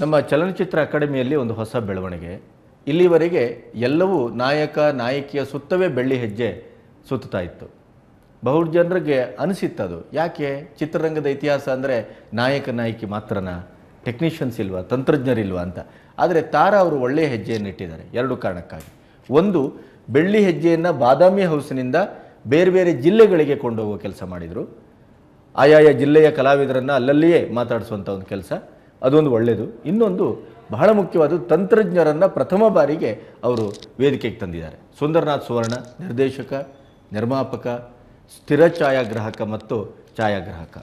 ನಮ್ಮ ಚಲನಚಿತ್ರ ಅಕಾಡೆಮಿಯಲ್ಲಿ ಒಂದು ಹೊಸ ಬೆಳವಣಿಗೆ. ಇಲ್ಲಿವರೆಗೆ ಎಲ್ಲವೂ ನಾಯಕ ನಾಯಕಿಯ ಸುತ್ತವೇ ಬೆಳ್ಳಿ ಹೆಜ್ಜೆ ಸುತ್ತಾ ಇತ್ತು. ಬಹು ಜನರಿಗೆ ಅನಿಸಿತ್ತದು, ಯಾಕೆ ಚಿತ್ರರಂಗದ ಇತಿಹಾಸ ಅಂದರೆ ನಾಯಕ ನಾಯಕಿ ಮಾತ್ರನಾ, ಟೆಕ್ನಿಷಿಯನ್ಸ್ ಇಲ್ವಾ, ತಂತ್ರಜ್ಞರಿಲ್ವಾ ಅಂತ. ಆದರೆ ತಾರಾ ಅವರು ಒಳ್ಳೆಯ ಹೆಜ್ಜೆಯನ್ನು ಇಟ್ಟಿದ್ದಾರೆ ಎರಡು ಕಾರಣಕ್ಕಾಗಿ. ಒಂದು, ಬೆಳ್ಳಿ ಹೆಜ್ಜೆಯನ್ನು ಬಾದಾಮಿ ಹೌಸಿನಿಂದ ಬೇರೆ ಬೇರೆ ಜಿಲ್ಲೆಗಳಿಗೆ ಕೊಂಡೋಗುವ ಕೆಲಸ ಮಾಡಿದರು. ಆಯಾಯ ಜಿಲ್ಲೆಯ ಕಲಾವಿದರನ್ನು ಅಲ್ಲಲ್ಲಿಯೇ ಮಾತಾಡಿಸುವಂಥ ಒಂದು ಕೆಲಸ, ಅದೊಂದು ಒಳ್ಳೆಯದು. ಇನ್ನೊಂದು ಬಹಳ ಮುಖ್ಯವಾದ, ತಂತ್ರಜ್ಞರನ್ನು ಪ್ರಥಮ ಬಾರಿಗೆ ಅವರು ವೇದಿಕೆಗೆ ತಂದಿದ್ದಾರೆ. ಸುಂದರನಾಥ್ ಸುವರ್ಣ ನಿರ್ದೇಶಕ, ನಿರ್ಮಾಪಕ, ಸ್ಥಿರ ಛಾಯಾಗ್ರಾಹಕ ಮತ್ತು ಛಾಯಾಗ್ರಾಹಕ,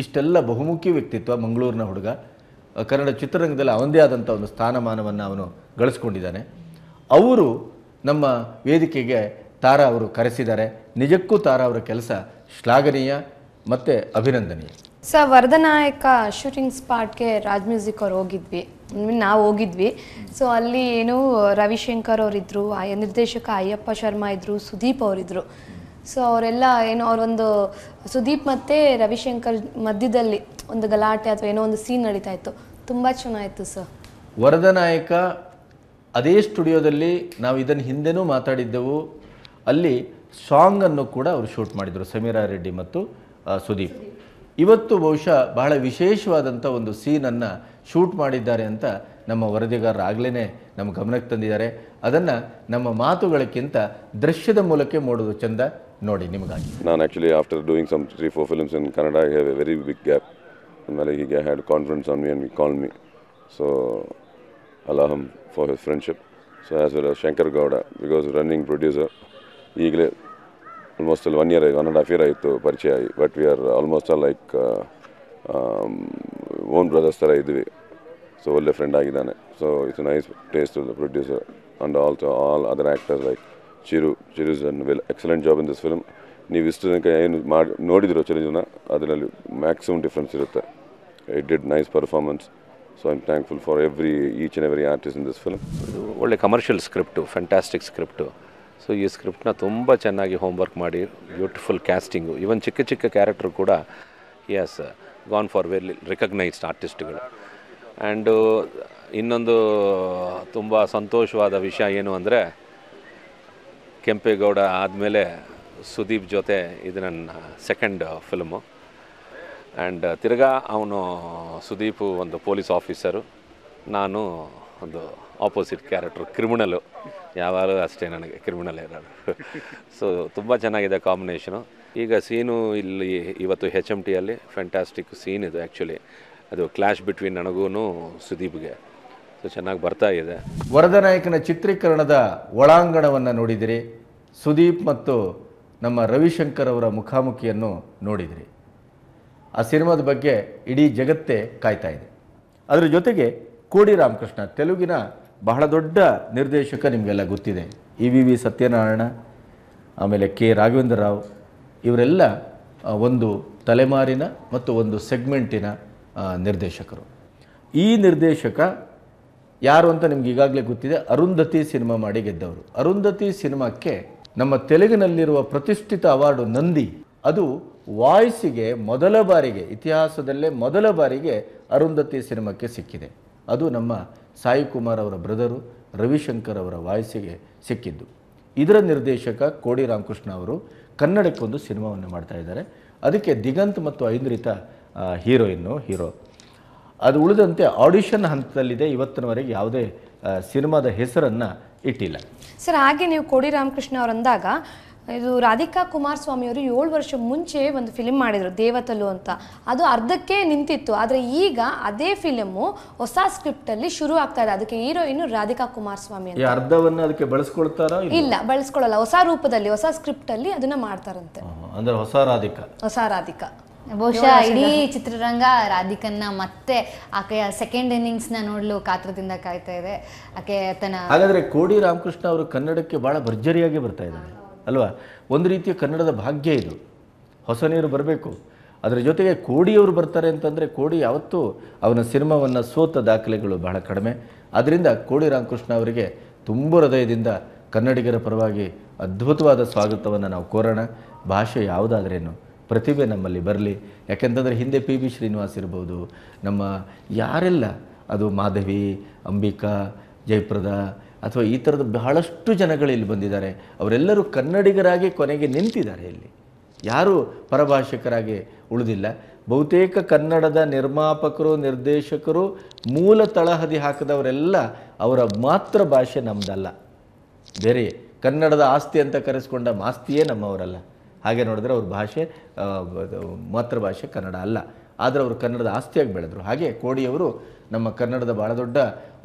ಇಷ್ಟೆಲ್ಲ ಬಹುಮುಖ್ಯ ವ್ಯಕ್ತಿತ್ವ. ಮಂಗಳೂರಿನ ಹುಡುಗ, ಕನ್ನಡ ಚಿತ್ರರಂಗದಲ್ಲಿ ಅವನದೇ ಆದಂಥ ಒಂದು ಸ್ಥಾನಮಾನವನ್ನು ಅವನು ಗಳಿಸ್ಕೊಂಡಿದ್ದಾನೆ. ಅವರು ನಮ್ಮ ವೇದಿಕೆಗೆ ತಾರಾ ಅವರು ಕರೆಸಿದ್ದಾರೆ. ನಿಜಕ್ಕೂ ತಾರಾ ಅವರ ಕೆಲಸ ಶ್ಲಾಘನೀಯ ಮತ್ತು ಅಭಿನಂದನೀಯ. Sir, Varadanayaka shooting ಸ್ಪಾಟ್ಗೆ Raj music ಅವ್ರು ಹೋಗಿದ್ವಿ, ನಾವು ಹೋಗಿದ್ವಿ. ಸೊ ಅಲ್ಲಿ ಏನು ರವಿಶಂಕರ್ ಅವರಿದ್ದರು, ನಿರ್ದೇಶಕ ಅಯ್ಯಪ್ಪ ಶರ್ಮಾ ಇದ್ದರು, ಸುದೀಪ್ ಅವರಿದ್ದರು. ಸೊ ಅವರೆಲ್ಲ ಏನು ಅವರೊಂದು ಸುದೀಪ್ ಮತ್ತು ರವಿಶಂಕರ್ ಮಧ್ಯದಲ್ಲಿ ಒಂದು ಗಲಾಟೆ ಅಥವಾ ಏನೋ ಒಂದು ಸೀನ್ ನಡೀತಾ ಇತ್ತು. ತುಂಬ ಚೆನ್ನಾಗಿತ್ತು ಸರ್. ವರದನಾಯಕ ಅದೇ ಸ್ಟುಡಿಯೋದಲ್ಲಿ ನಾವು ಇದನ್ನು ಹಿಂದೆನೂ ಮಾತಾಡಿದ್ದೆವು. ಅಲ್ಲಿ ಸಾಂಗನ್ನು ಕೂಡ ಅವರು ಶೂಟ್ ಮಾಡಿದರು, ಸಮೀರಾ ರೆಡ್ಡಿ ಮತ್ತು ಸುದೀಪ್. ಇವತ್ತು ಬಹುಶಃ ಬಹಳ ವಿಶೇಷವಾದಂಥ ಒಂದು ಸೀನನ್ನು ಶೂಟ್ ಮಾಡಿದ್ದಾರೆ ಅಂತ ನಮ್ಮ ವರದಿಗಾರರು ಆಗಲೇ ನಮ್ಮ ಗಮನಕ್ಕೆ ತಂದಿದ್ದಾರೆ. ಅದನ್ನು ನಮ್ಮ ಮಾತುಗಳಕ್ಕಿಂತ ದೃಶ್ಯದ ಮೂಲಕ ಮಾಡೋದು ಚಂದ. ನೋಡಿ ನಿಮಗಾಗಿ. ನಾನು actually after doing some 3-4 films in Kannada, I have a very big gap. ಆಮೇಲೆ ಹೀಗೆ had confidence on me and we call me. So allow him for his friendship. So as well as Shankar Gowda, because running producer, ಈಗಲೇ almost 1 year, 1.5 year ಆಯಿತು ಪರಿಚಯ ಆಗಿ. But we are almost all like own brothers ಥರ ಇದ್ವಿ. So ಒಳ್ಳೆ friend ಆಗಿದ್ದಾನೆ. So it's nice taste to the producer and also all other actors like Chiru is an well excellent job in this film. ನೀವು ಇಷ್ಟು ತನಕ ಏನು ಮಾಡಿ ನೋಡಿದಿರೋ ಚಿರಜನ, ಅದರಲ್ಲಿ ಮ್ಯಾಕ್ಸಿಮಮ್ ಡಿಫ್ರೆನ್ಸ್ ಇರುತ್ತೆ. It did nice performance. So I'm thankful for each and every artist in this film. ಒಳ್ಳೆ commercial script, fantastic script. So ಈ ಸ್ಕ್ರಿಪ್ಟನ್ನ ತುಂಬ ಚೆನ್ನಾಗಿ ಹೋಮ್ವರ್ಕ್ ಮಾಡಿ, ಬ್ಯೂಟಿಫುಲ್ ಕ್ಯಾಸ್ಟಿಂಗು, ಈವನ್ ಚಿಕ್ಕ ಚಿಕ್ಕ ಕ್ಯಾರೆಕ್ಟರ್ ಕೂಡ as gone for very recognised ಆರ್ಟಿಸ್ಟ್ಗಳು. ಆ್ಯಂಡು ಇನ್ನೊಂದು ತುಂಬ ಸಂತೋಷವಾದ ವಿಷಯ ಏನು ಅಂದರೆ, ಕೆಂಪೇಗೌಡ ಆದಮೇಲೆ ಸುದೀಪ್ ಜೊತೆ ಇದು ನನ್ನ ಸೆಕೆಂಡ್ ಫಿಲ್ಮು. ಆ್ಯಂಡ್ ತಿರ್ಗಾ ಅವನು ಸುದೀಪು ಒಂದು ಪೊಲೀಸ್ ಆಫೀಸರು, ನಾನು ಒಂದು ಆಪೋಸಿಟ್ ಕ್ಯಾರೆಕ್ಟ್ರು, ಕ್ರಿಮಿನಲು. ಯಾವಾಗಲೂ ಅಷ್ಟೇ ನನಗೆ ಕ್ರಿಮಿನಲ್ ಇರೋದು. ಸೊ ತುಂಬ ಚೆನ್ನಾಗಿದೆ ಕಾಂಬಿನೇಷನು. ಈಗ ಸೀನು ಇಲ್ಲಿ ಇವತ್ತು HMTಯಲ್ಲಿ ಫ್ಯಾಂಟಾಸ್ಟಿಕ್ ಸೀನ್ ಇದು. ಆ್ಯಕ್ಚುಲಿ ಅದು ಕ್ಲಾಶ್ ಬಿಟ್ವೀನ್ ನನಗೂ ಸುದೀಪ್ಗೆ. ಸೊ ಚೆನ್ನಾಗಿ ಬರ್ತಾ ಇದೆ. ವರದನಾಯಕನ ಚಿತ್ರೀಕರಣದ ಒಳಾಂಗಣವನ್ನು ನೋಡಿದಿರಿ. ಸುದೀಪ್ ಮತ್ತು ನಮ್ಮ ರವಿಶಂಕರ್ ಅವರ ಮುಖಾಮುಖಿಯನ್ನು ನೋಡಿದಿರಿ. ಆ ಸಿನಿಮಾದ ಬಗ್ಗೆ ಇಡೀ ಜಗತ್ತೇ ಕಾಯ್ತಾ ಇದೆ. ಅದರ ಜೊತೆಗೆ ಕೋಡಿ ರಾಮಕೃಷ್ಣ, ತೆಲುಗಿನ ಬಹಳ ದೊಡ್ಡ ನಿರ್ದೇಶಕ, ನಿಮಗೆಲ್ಲ ಗೊತ್ತಿದೆ. EVV ಸತ್ಯನಾರಾಯಣ, ಆಮೇಲೆ ಕೆ ರಾಘವೇಂದ್ರ ರಾವ್, ಇವರೆಲ್ಲ ಒಂದು ತಲೆಮಾರಿನ ಮತ್ತು ಒಂದು ಸೆಗ್ಮೆಂಟಿನ ನಿರ್ದೇಶಕರು. ಈ ನಿರ್ದೇಶಕ ಯಾರು ಅಂತ ನಿಮ್ಗೆ ಈಗಾಗಲೇ ಗೊತ್ತಿದೆ. ಅರುಂಧತಿ ಸಿನಿಮಾ ಮಾಡಿ ಗೆದ್ದವರು. ಅರುಂಧತಿ ಸಿನಿಮಾಕ್ಕೆ ನಮ್ಮ ತೆಲುಗಿನಲ್ಲಿರುವ ಪ್ರತಿಷ್ಠಿತ ಅವಾರ್ಡು ನಂದಿ, ಅದು ವಾಯ್ಸಿಗೆ ಮೊದಲ ಬಾರಿಗೆ, ಇತಿಹಾಸದಲ್ಲೇ ಮೊದಲ ಬಾರಿಗೆ ಅರುಂಧತಿ ಸಿನಿಮಾಕ್ಕೆ ಸಿಕ್ಕಿದೆ. ಅದು ನಮ್ಮ ಸಾಯಿ ಕುಮಾರ್ ಅವರ ಬ್ರದರು ರವಿಶಂಕರ್ ಅವರ ವಾಯ್ಸಿಗೆ ಸಿಕ್ಕಿದ್ದು. ಇದರ ನಿರ್ದೇಶಕ ಕೋಡಿ ರಾಮಕೃಷ್ಣ ಅವರು ಕನ್ನಡಕ್ಕೊಂದು ಸಿನಿಮಾವನ್ನು ಮಾಡ್ತಾ ಇದ್ದಾರೆ. ಅದಕ್ಕೆ ದಿಗಂತ್ ಮತ್ತು ಐಂದ್ರಿತಾ ಹೀರೋ. ಅದು ಉಳಿದಂತೆ ಆಡಿಷನ್ ಹಂತದಲ್ಲಿದೆ. ಇವತ್ತಿನವರೆಗೆ ಯಾವುದೇ ಸಿನಿಮಾದ ಹೆಸರನ್ನು ಇಟ್ಟಿಲ್ಲ. ಸರ್, ಹಾಗೆ ನೀವು ಕೋಡಿ ರಾಮಕೃಷ್ಣ ಅವರಂದಾಗ, ಇದು ರಾಧಿಕಾ ಕುಮಾರಸ್ವಾಮಿ ಅವರು 7 ವರ್ಷ ಮುಂಚೆ ಒಂದು ಫಿಲಿಮ್ ಮಾಡಿದರು, ದೇವತಲು ಅಂತ. ಅದು ಅರ್ಧಕ್ಕೆ ನಿಂತಿತ್ತು. ಆದರೆ ಈಗ ಅದೇ ಫಿಲಿಮು ಹೊಸ ಸ್ಕ್ರಿಪ್ಟಲ್ಲಿ ಶುರು ಆಗ್ತಾ ಇದೆ. ಅದಕ್ಕೆ ಹೀರೋಯಿನ್ ರಾಧಿಕಾ ಕುಮಾರಸ್ವಾಮಿ ಅಂತ. ಅರ್ಧವನ್ನು ಅದಕ್ಕೆ ಬಳಸ್ಕೊಳ್ತಾರ? ಇಲ್ಲ, ಬಳಸ್ಕೊಳ್ಳಲ್ಲ. ಹೊಸ ರೂಪದಲ್ಲಿ, ಹೊಸ ಸ್ಕ್ರಿಪ್ಟಲ್ಲಿ ಅದನ್ನ ಮಾಡ್ತಾರಂತೆ. ಅಂದ್ರೆ ಹೊಸ ರಾಧಿಕಾ. ಬಹುಶಃ ಇಡೀ ಚಿತ್ರರಂಗ ರಾಧಿಕನ್ನ ಮತ್ತೆ ಆಕೆಯ ಸೆಕೆಂಡ್ ಇನ್ನಿಂಗ್ಸ್ನ ನೋಡಲು ಕಾತ್ರದಿಂದ ಕಾಯ್ತಾ ಇದೆ. ಆಕೆ ಹಾಗಾದ್ರೆ ಕೋಡಿ ರಾಮಕೃಷ್ಣ ಅವರು ಕನ್ನಡಕ್ಕೆ ಬಹಳ ಭರ್ಜರಿಯಾಗಿ ಬರ್ತಾ ಇದ್ದಾರೆ ಅಲ್ವಾ? ಒಂದು ರೀತಿಯ ಕನ್ನಡದ ಭಾಗ್ಯ ಇದು. ಹೊಸ ನೀರು ಬರಬೇಕು. ಅದರ ಜೊತೆಗೆ ಕೋಡಿಯವರು ಬರ್ತಾರೆ ಅಂತಂದರೆ, ಕೋಡಿ ಯಾವತ್ತೂ ಅವನ ಸಿನಿಮಾವನ್ನು ಸೋತ ದಾಖಲೆಗಳು ಬಹಳ ಕಡಿಮೆ. ಆದ್ದರಿಂದ ಕೋಡಿ ರಾಮಕೃಷ್ಣ ಅವರಿಗೆ ತುಂಬ ಹೃದಯದಿಂದ ಕನ್ನಡಿಗರ ಪರವಾಗಿ ಅದ್ಭುತವಾದ ಸ್ವಾಗತವನ್ನು ನಾವು ಕೋರೋಣ. ಭಾಷೆ ಯಾವುದಾದ್ರೇನು, ಪ್ರತಿಭೆ ನಮ್ಮಲ್ಲಿ ಬರಲಿ. ಯಾಕೆಂತಂದರೆ ಹಿಂದೆ PB ಶ್ರೀನಿವಾಸ್ ಇರ್ಬೋದು, ನಮ್ಮ ಯಾರೆಲ್ಲ ಅದು ಮಾಧವಿ, ಅಂಬಿಕಾ, ಜಯಪ್ರದಾ ಅಥವಾ ಈ ಥರದ ಬಹಳಷ್ಟು ಜನಗಳು ಇಲ್ಲಿ ಬಂದಿದ್ದಾರೆ. ಅವರೆಲ್ಲರೂ ಕನ್ನಡಿಗರಾಗಿ ಕೊನೆಗೆ ನಿಂತಿದ್ದಾರೆ. ಇಲ್ಲಿ ಯಾರೂ ಪರಭಾಷಿಕರಾಗಿ ಉಳಿದಿಲ್ಲ. ಬಹುತೇಕ ಕನ್ನಡದ ನಿರ್ಮಾಪಕರು, ನಿರ್ದೇಶಕರು, ಮೂಲ ತಳಹದಿ ಹಾಕಿದವರೆಲ್ಲ ಅವರ ಮಾತೃ ಭಾಷೆ ನಮ್ಮದಲ್ಲ, ಬೇರೆ ಕನ್ನಡದ ಆಸ್ತಿ ಅಂತ ಕರೆಸ್ಕೊಂಡ ಮಾಸ್ತಿಯೇ ನಮ್ಮವರಲ್ಲ. ಹಾಗೆ ನೋಡಿದ್ರೆ ಅವ್ರ ಭಾಷೆ ಮಾತೃಭಾಷೆ ಕನ್ನಡ ಅಲ್ಲ, ಆದರೆ ಅವರು ಕನ್ನಡದ ಆಸ್ತಿಯಾಗಿ ಬೆಳೆದರು. ಹಾಗೆ ಕೋಡಿಯವರು ನಮ್ಮ ಕನ್ನಡದ ಭಾಳ ದೊಡ್ಡ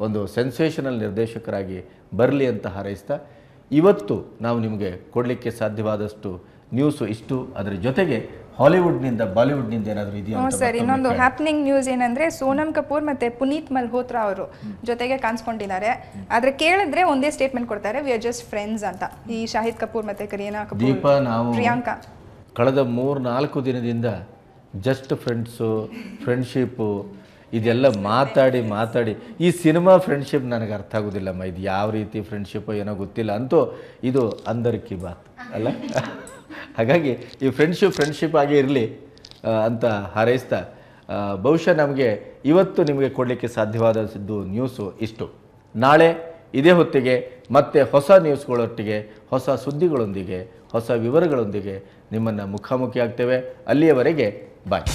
ಒಂದು ಸೆನ್ಸೇಷನಲ್ ನಿರ್ದೇಶಕರಾಗಿ ಬರಲಿ ಅಂತ ಹಾರೈಸ್ತಾ, ಇವತ್ತು ನಾವು ನಿಮಗೆ ಕೊಡಲಿಕ್ಕೆ ಸಾಧ್ಯವಾದಷ್ಟು ನ್ಯೂಸು ಇಷ್ಟು. ಅದರ ಜೊತೆಗೆ ಹಾಲಿವುಡ್ನಿಂದ ಬಾಲಿವುಡ್ನಿಂದ ಏನಾದರೂ ಇದೆಯಾ? ಸರ್, ಇನ್ನೊಂದು ಹ್ಯಾಪ್ನಿಂಗ್ ನ್ಯೂಸ್ ಏನಂದ್ರೆ ಸೋನಮ್ ಕಪೂರ್ ಮತ್ತೆ ಪುನೀತ್ ಮಲ್ಹೋತ್ರಾ ಅವರು ಜೊತೆಗೆ ಕಾಣಿಸ್ಕೊಂಡಿದ್ದಾರೆ. ಆದ್ರೆ ಕೇಳಿದ್ರೆ ಒಂದೇ ಸ್ಟೇಟ್ಮೆಂಟ್ ಕೊಡ್ತಾರೆ, ವಿ ಆರ್ ಜಸ್ಟ್ ಫ್ರೆಂಡ್ಸ್ ಅಂತ. ಈ ಶಾಹಿದ್ ಕಪೂರ್ ಮತ್ತೆ ಕರೀನಾ ಕಪೂರ್, ದೀಪಾ, ನಾವು ಪ್ರಿಯಾಂಕಾ ಕಳೆದ 3-4 ದಿನದಿಂದ ಜಸ್ಟ್ ಫ್ರೆಂಡ್ಶಿಪ್ಪು ಇದೆಲ್ಲ ಮಾತಾಡಿ ಈ ಸಿನಿಮಾ ಫ್ರೆಂಡ್ಶಿಪ್ ನನಗೆ ಅರ್ಥ ಆಗೋದಿಲ್ಲಮ್ಮ. ಇದು ಯಾವ ರೀತಿ ಫ್ರೆಂಡ್ಶಿಪ್ಪು ಏನೋ ಗೊತ್ತಿಲ್ಲ, ಅಂತೂ ಇದು ಅಂದರ್ ಕಿ ಬಾತ್ ಅಲ್ಲ. ಹಾಗಾಗಿ ಈ ಫ್ರೆಂಡ್ಶಿಪ್ ಆಗೇ ಇರಲಿ ಅಂತ ಹಾರೈಸ್ತಾ, ಬಹುಶಃ ನಮಗೆ ಇವತ್ತು ನಿಮಗೆ ಕೊಡಲಿಕ್ಕೆ ಸಾಧ್ಯವಾದದ್ದು ನ್ಯೂಸು ಇಷ್ಟು. ನಾಳೆ ಇದೇ ಹೊತ್ತಿಗೆ ಮತ್ತೆ ಹೊಸ ನ್ಯೂಸ್ಗಳೊಟ್ಟಿಗೆ, ಹೊಸ ಸುದ್ದಿಗಳೊಂದಿಗೆ, ಹೊಸ ವಿವರಗಳೊಂದಿಗೆ ನಿಮ್ಮನ್ನು ಮುಖಾಮುಖಿ ಆಗ್ತೇವೆ. ಅಲ್ಲಿಯವರೆಗೆ ಬಾಯ್.